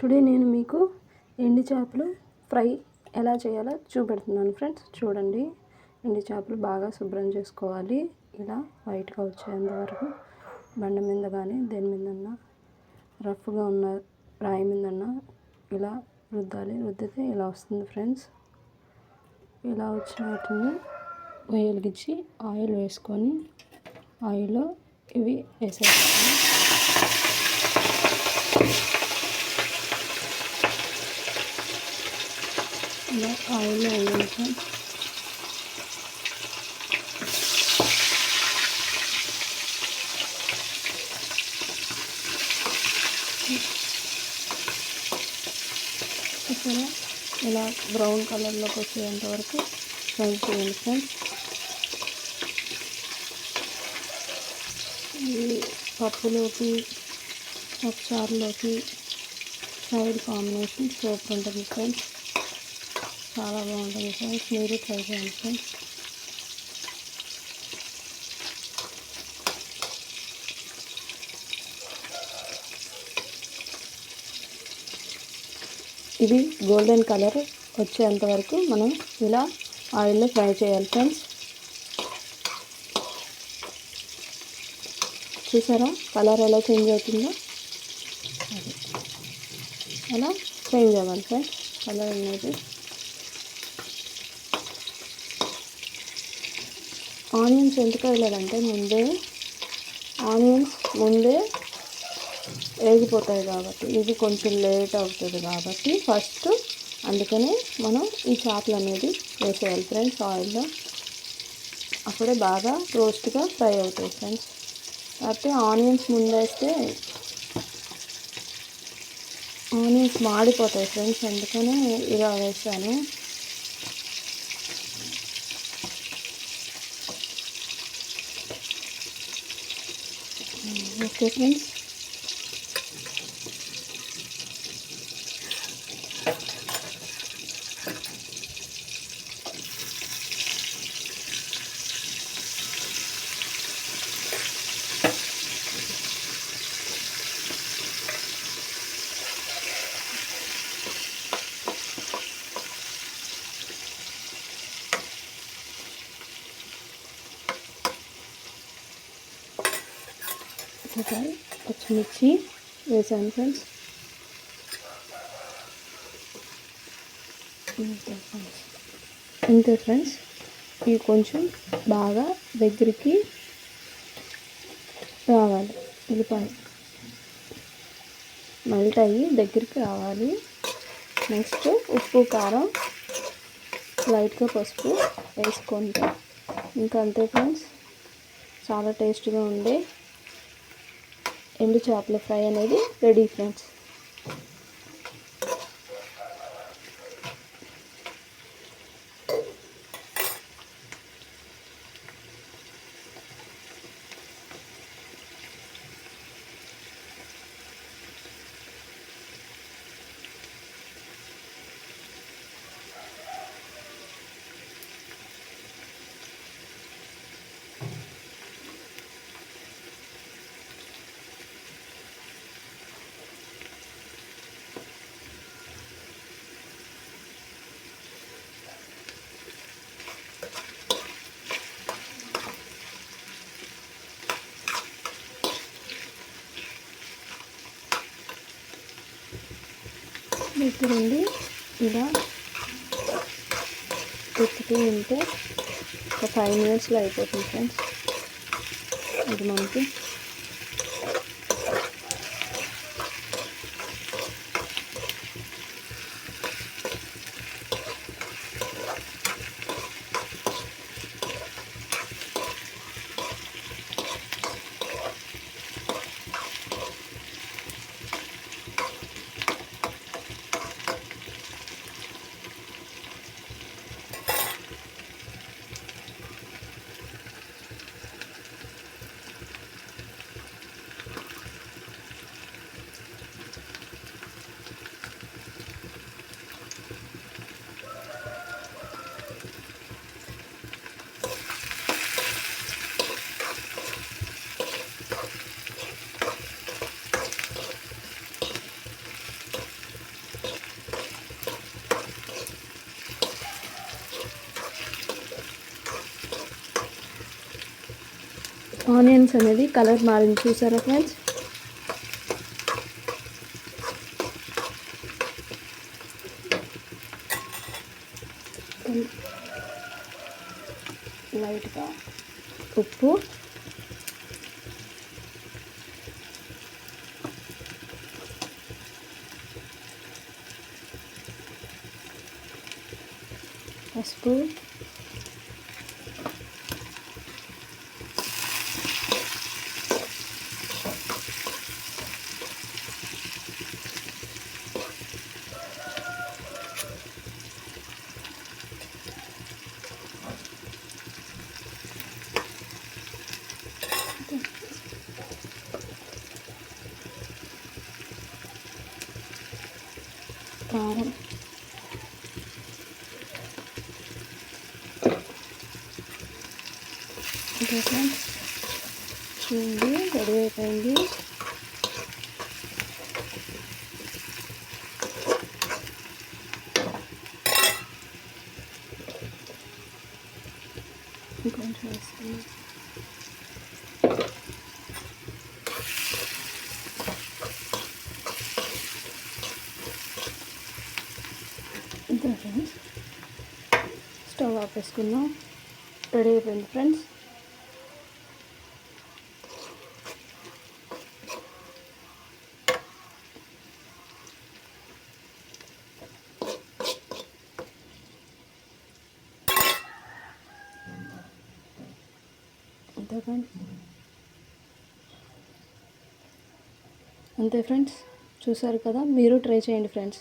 Today నేను మీకు ఎండి చేపలు ఫ్రై ఎలా చేయాలో చూపెడుతున్నాను ఫ్రెండ్స్. చూడండి, ఎండి చేపలు బాగా శుభ్రం చేసుకోవాలి. ఇలా వైట్గా వచ్చేంత వరకు బండ మీద కానీ దేని మీదన్నా రఫ్గా ఉన్న రాయి మీదన్నా ఇలా రుద్దాలి. రుద్దితే ఇలా వస్తుంది ఫ్రెండ్స్. ఇలా వచ్చిన వాటిని వెలిగించి ఆయిల్ వేసుకొని ఆయిల్లో ఇవి వేసేస్తాను. ఇలా ఆయిల్లో వేయించాం. ఇక్కడ ఇలా బ్రౌన్ కలర్లోకి వచ్చేంత వరకు ఫ్రై చేయండి ఫ్రెండ్స్. ఇది పప్పులోకి పప్పుచారులోకి సైడ్ కాంబినేషన్ సూపర్ ఉంటుంది ఫ్రెండ్స్. చాలా బాగుంటుంది ఫ్రెండ్స్, మీరు ట్రై చేయండి ఫ్రెండ్స్. ఇది గోల్డెన్ కలర్ వచ్చేంత వరకు మనం ఇలా ఆయిల్లో ఫ్రై చేయాలి ఫ్రెండ్స్. చూసారా కలర్ ఎలా చేంజ్ అవుతుందో? అలా చేంజ్ అవ్వాలి ఫ్రెండ్స్ కలర్ అనేది. ఆనియన్స్ ఎందుకు వేయలేదంటే ఆనియన్స్ ముందే వేగిపోతాయి కాబట్టి, ఇది కొంచెం లేట్ అవుతుంది కాబట్టి ఫస్ట్ అందుకనే మనం ఈ చేపలు అనేది వేసేయాలి ఫ్రెండ్స్ ఆయిల్లో. అప్పుడే బాగా రోస్ట్గా ఫ్రై అవుతాయి ఫ్రెండ్స్. కాబట్టి ఆనియన్స్ ముందేస్తే ఆనియన్స్ మాడిపోతాయి ఫ్రెండ్స్, అందుకనే ఇలా వేసాను. ఓకే ఫ్రెండ్స్, పచ్చిమిర్చి వేసాను ఫ్రెండ్స్. అంతే ఫ్రెండ్స్, ఇవి కొంచెం బాగా దగ్గరికి రావాలి. ఉల్లిపాయ మెల్ట్ అయ్యి దగ్గరికి రావాలి. నెక్స్ట్ ఉప్పు కారం లైట్గా పసుపు వేసుకుంటే ఇంకా అంతే ఫ్రెండ్స్. చాలా టేస్ట్గా ఉండే ఎండు చేపల ఫ్రై అనేది రెడీ ఫ్రెండ్స్. దగ్గరుండి ఇలా తిప్పుతూ ఉంటే ఒక 5 మినిట్స్లో అయిపోతుంది ఫ్రెండ్స్. ఇది మనకి ఆనియన్స్ అనేది కలర్ మారింది చూసారా ఫ్రెండ్స్. లైట్గా ఉప్పు, పసుపు, కారం, ఓకే ఫ్రెండ్స్ చూడండి రెడీ అయిపోయింది. ఇంకొంచెం వేసుకుని ఇంతే ఫ్రెండ్స్, స్టవ్ ఆపేసుకుందాం. రెడీ అయిపోయింది ఫ్రెండ్స్. అంతే ఫ్రెండ్స్, చూసారు కదా, మీరు ట్రై చేయండి ఫ్రెండ్స్.